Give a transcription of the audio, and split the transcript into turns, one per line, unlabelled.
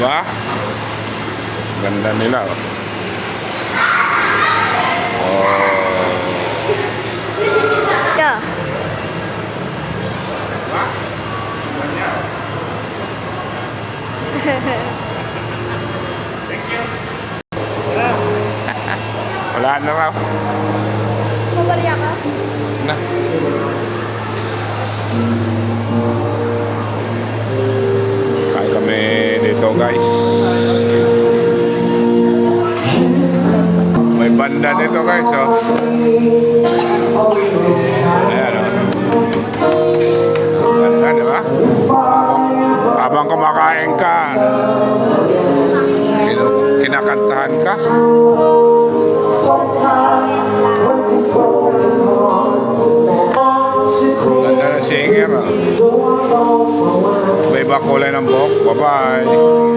Diba? Ganda nila. Oh.
Ito.
Wala na raw.
Mabarya ka?
Na. Kain kami dito, guys. May banda dito, guys, oh. Ayan, oh. Ganda, diba? Habang kumakain ka, kinakantahan ka. Ganda na singer, oh. Iba-iba kulay ng buhok. Bye-bye.